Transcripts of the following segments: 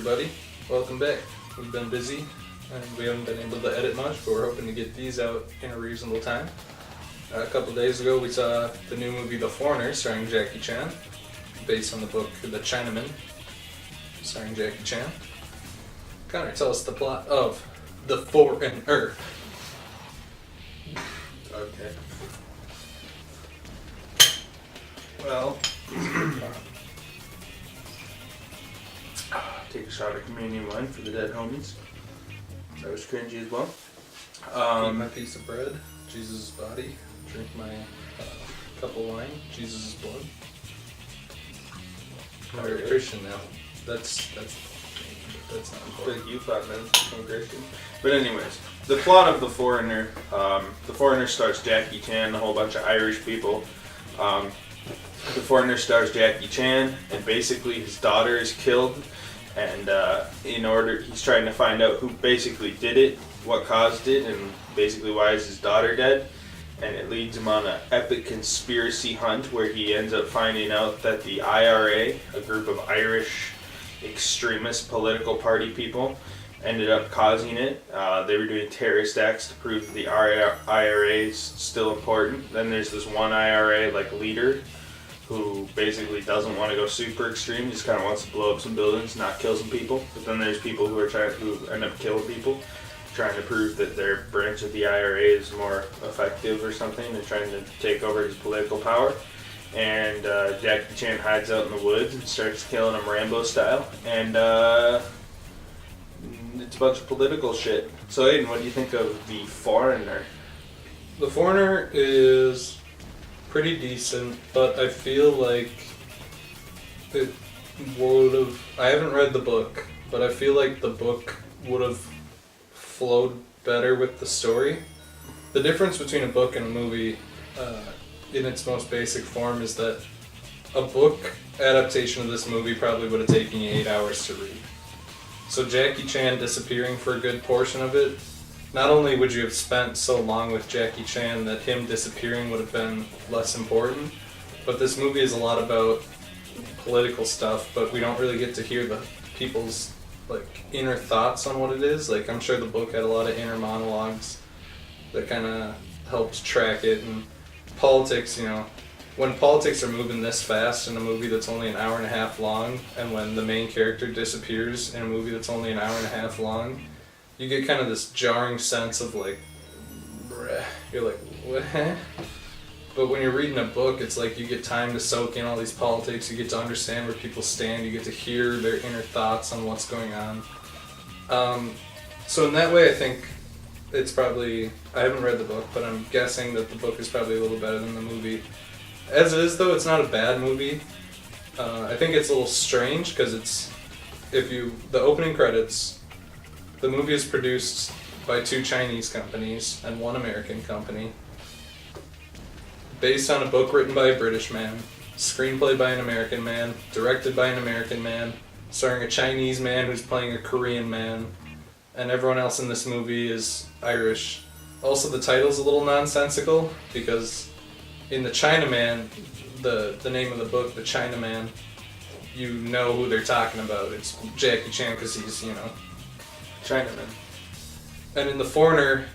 everybody. Welcome back. We've been busy and we haven't been able to edit much, but we're hoping to get these out in a reasonable time. A couple days ago we saw the new movie The Foreigner starring Jackie Chan, based on the book The Chinaman, starring Jackie Chan. Connor, tell us the plot of The Foreigner. Okay. Well, take a shot of communion wine for the dead homies. That was cringy as well. Eat my piece of bread, Jesus' body. Drink my cup of wine, Jesus' blood. I'm a Christian now. That's not important. But you 5 minutes to become Christian. But anyways, the plot of The Foreigner. The Foreigner stars Jackie Chan, a whole bunch of Irish people. The Foreigner stars Jackie Chan, and basically his daughter is killed, and he's trying to find out who basically did it, what caused it, and basically why is his daughter dead. And it leads him on an epic conspiracy hunt where he ends up finding out that the IRA, a group of Irish extremist political party people, ended up causing it. They were doing terrorist acts to prove that the IRA is still important. Then there's this one IRA leader who basically doesn't want to go super extreme, just kind of wants to blow up some buildings, not kill some people. But then there's people who end up killing people, trying to prove that their branch of the IRA is more effective or something. They're trying to take over his political power. And Jackie Chan hides out in the woods and starts killing them Rambo style. And it's a bunch of political shit. So Aiden, what do you think of The Foreigner? The Foreigner is pretty decent, but I feel like it would have... I haven't read the book, but I feel like the book would have flowed better with the story. The difference between a book and a movie, in its most basic form, is that a book adaptation of this movie probably would have taken you 8 hours to read. So Jackie Chan disappearing for a good portion of it, not only would you have spent so long with Jackie Chan that him disappearing would have been less important, but this movie is a lot about political stuff, but we don't really get to hear the people's inner thoughts on what it is. I'm sure the book had a lot of inner monologues that kind of helped track it. And politics, when politics are moving this fast in a movie that's only an hour and a half long, and when the main character disappears in a movie that's only an hour and a half long, you get kind of this jarring sense of bruh. You're like, what? But when you're reading a book, it's like you get time to soak in all these politics, you get to understand where people stand, you get to hear their inner thoughts on what's going on. So in that way, I think it's probably... I haven't read the book, but I'm guessing that the book is probably a little better than the movie. As it is, though, it's not a bad movie. I think it's a little strange, because it's... The opening credits, the movie is produced by 2 Chinese companies and 1 American company, based on a book written by a British man, screenplay by an American man, directed by an American man, starring a Chinese man who's playing a Korean man, and everyone else in this movie is Irish. Also, the title's a little nonsensical, because in The Chinaman, the name of the book, The Chinaman, you know who they're talking about. It's Jackie Chan, because he's, Chinaman. And in The Foreigner,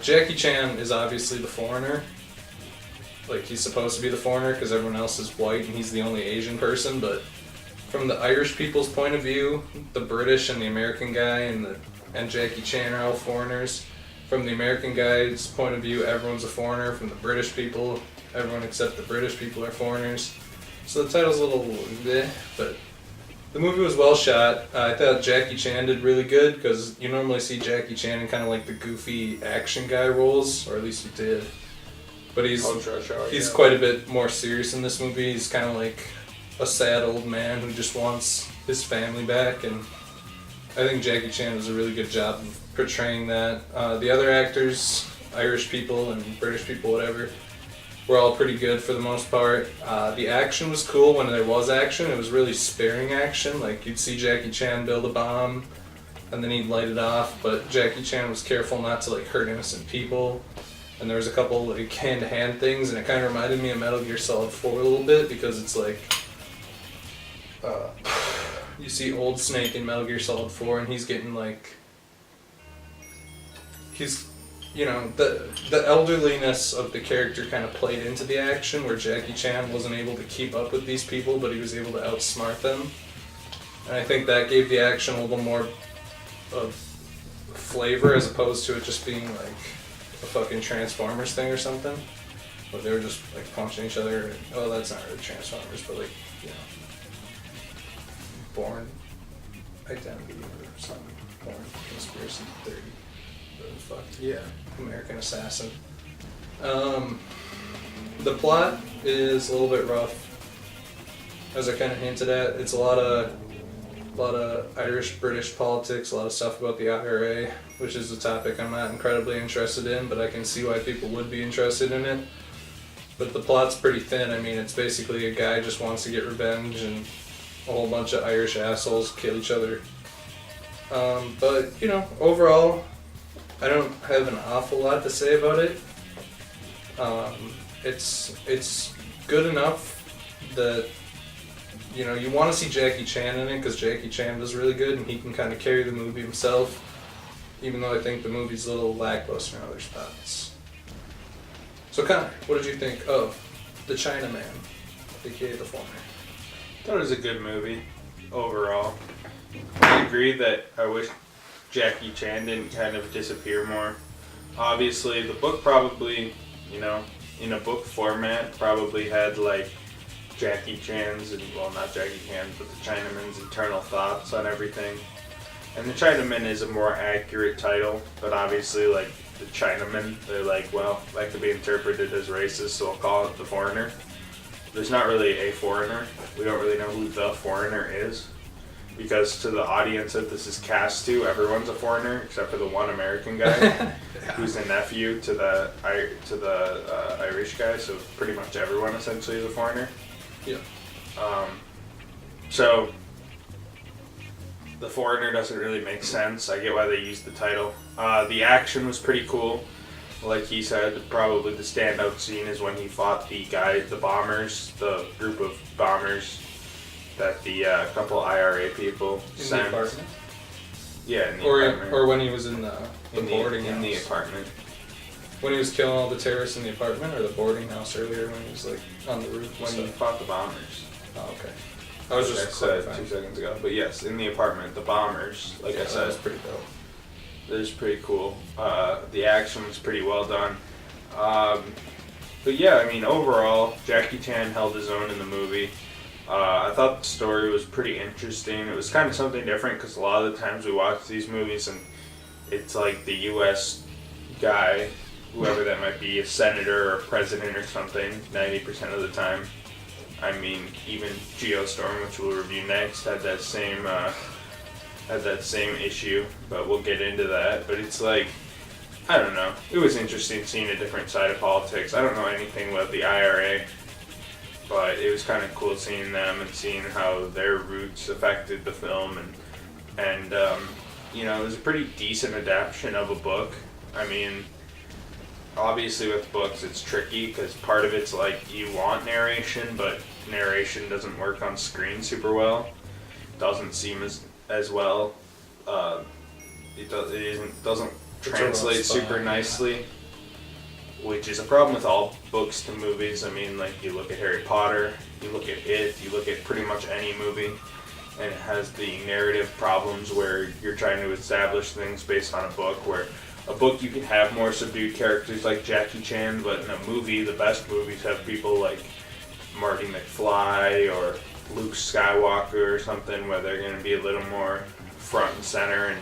Jackie Chan is obviously the foreigner. He's supposed to be the foreigner because everyone else is white and he's the only Asian person, but from the Irish people's point of view, the British and the American guy and Jackie Chan are all foreigners. From the American guy's point of view, everyone's a foreigner. From the British people, everyone except the British people are foreigners. So the title's a little bleh, but the movie was well shot. I thought Jackie Chan did really good, because you normally see Jackie Chan in kind of the goofy action guy roles, or at least you did. But he's quite a bit more serious in this movie. He's kind of like a sad old man who just wants his family back, and I think Jackie Chan does a really good job of portraying that. The other actors, Irish people and British people, whatever, were all pretty good for the most part. The action was cool when there was action. It was really sparing action. You'd see Jackie Chan build a bomb, and then he'd light it off, but Jackie Chan was careful not to hurt innocent people. And there was a couple hand-to-hand things, and it kind of reminded me of Metal Gear Solid 4 a little bit, because it's you see old Snake in Metal Gear Solid 4, and he's getting like, the elderliness of the character kind of played into the action, where Jackie Chan wasn't able to keep up with these people, but he was able to outsmart them. And I think that gave the action a little more of flavor, as opposed to it just being like a fucking Transformers thing or something. But they were just like punching each other. And, oh, that's not really Transformers, but like, Born Identity or something. Born Conspiracy 30. Whatever the fuck. Yeah. American Assassin. The plot is a little bit rough. As I kind of hinted at, it's a lot of Irish-British politics, a lot of stuff about the IRA, which is a topic I'm not incredibly interested in, but I can see why people would be interested in it. But the plot's pretty thin. I mean, it's basically a guy just wants to get revenge, and a whole bunch of Irish assholes kill each other. But, overall, I don't have an awful lot to say about it. It's good enough that you want to see Jackie Chan in it, because Jackie Chan was really good and he can kind of carry the movie himself, even though I think the movie's a little lackluster in other spots. So Connor, what did you think of The Chinaman, aka The Foreigner? I thought it was a good movie overall. I agree that I wish Jackie Chan didn't kind of disappear more. Obviously, the book probably, in a book format, probably had like Jackie Chan's, not Jackie Chan's, but the Chinaman's internal thoughts on everything. And the Chinaman is a more accurate title, but obviously, like, the Chinaman, they're like, well, that could be interpreted as racist, so I'll call it The Foreigner. There's not really a foreigner. We don't really know who the foreigner is, because to the audience that this is cast to, everyone's a foreigner except for the one American guy who's a nephew to the Irish guy. So pretty much everyone essentially is a foreigner. Yeah. So The Foreigner doesn't really make sense. I get why they used the title. The action was pretty cool. Like he said, probably the standout scene is when he fought the bombers, the group of bombers that the couple IRA people sent. In the apartment? Yeah, in the apartment. Or when he was in the boarding house. In the apartment. When he was killing all the terrorists in the apartment, or the boarding house earlier when he was like on the roof? When he fought the bombers. Oh, okay. I was just said 2 seconds ago. But yes, in the apartment, the bombers, like I said. That was pretty dope. That was pretty cool. The action was pretty well done. But yeah, I mean, overall, Jackie Chan held his own in the movie. I thought the story was pretty interesting. It was kind of something different, because a lot of the times we watch these movies and it's like the U.S. guy, whoever that might be, a senator or president or something, 90% of the time. I mean, even Geostorm, which we'll review next, had that same issue, but we'll get into that. But it's like, I don't know. It was interesting seeing a different side of politics. I don't know anything about the IRA, but it was kind of cool seeing them and seeing how their roots affected the film. And it was a pretty decent adaptation of a book. I mean, obviously with books it's tricky, because part of it's like you want narration, but narration doesn't work on screen super well. Doesn't seem as well. It doesn't translate super nicely, which is a problem with all books to movies. I mean, like, you look at Harry Potter, you look at it, you look at pretty much any movie, and it has the narrative problems where you're trying to establish things based on a book, where a book you can have more subdued characters like Jackie Chan, but in a movie, the best movies have people like Marty McFly or Luke Skywalker or something, where they're going to be a little more front and center,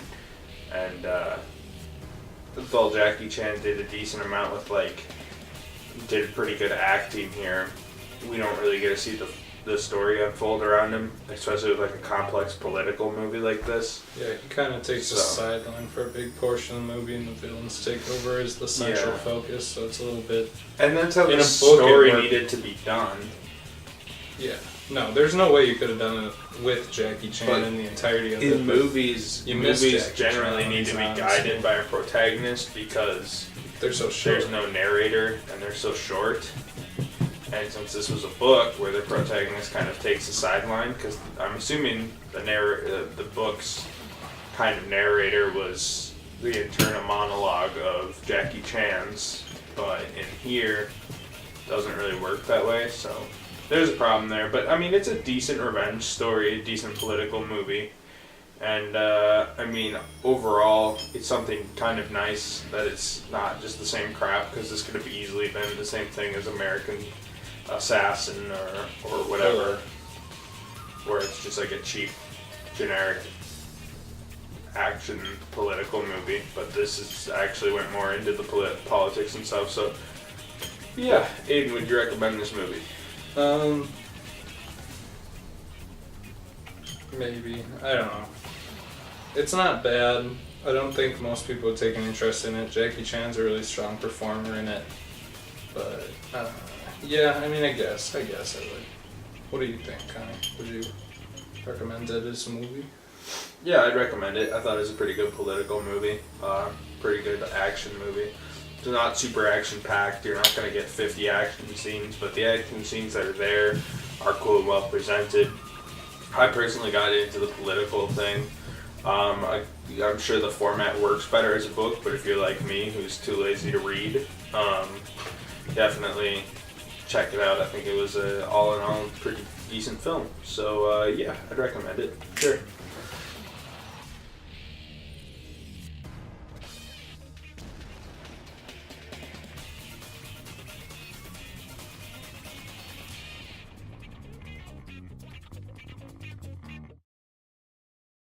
and though Jackie Chan did a decent amount with, did pretty good acting here, we don't really get to see the story unfold around him, especially with a complex political movie like this. Yeah, he kind of takes the sideline for a big portion of the movie, and the villains take over as the central focus, so it's a little bit... And that's how the story needed to be done. Yeah. No, there's no way you could have done it with Jackie Chan in the entirety of it. In movies generally need to be guided by a protagonist, because they're so short. There's no narrator and they're so short. And since this was a book where the protagonist kind of takes a sideline, because I'm assuming the book's kind of narrator was the internal monologue of Jackie Chan's, but in here, it doesn't really work that way, so there's a problem there. But I mean, it's a decent revenge story, a decent political movie. And I mean, overall, it's something kind of nice that it's not just the same crap, because this could have easily been the same thing as American Assassin or whatever, where it's just like a cheap, generic action political movie. But this is actually went more into the politics and stuff. So, yeah, Aiden, would you recommend this movie? Maybe. I don't know. It's not bad. I don't think most people would take an interest in it. Jackie Chan's a really strong performer in it. But, yeah, I mean, I guess I would. What do you think, Connie? Would you recommend it as a movie? Yeah, I'd recommend it. I thought it was a pretty good political movie. Pretty good action movie. It's not super action-packed. You're not going to get 50 action scenes, but the action scenes that are there are cool and well presented. I personally got into the political thing. I'm sure the format works better as a book, but if you're like me, who's too lazy to read, definitely check it out. I think it was all in all a pretty decent film. So yeah, I'd recommend it. Sure.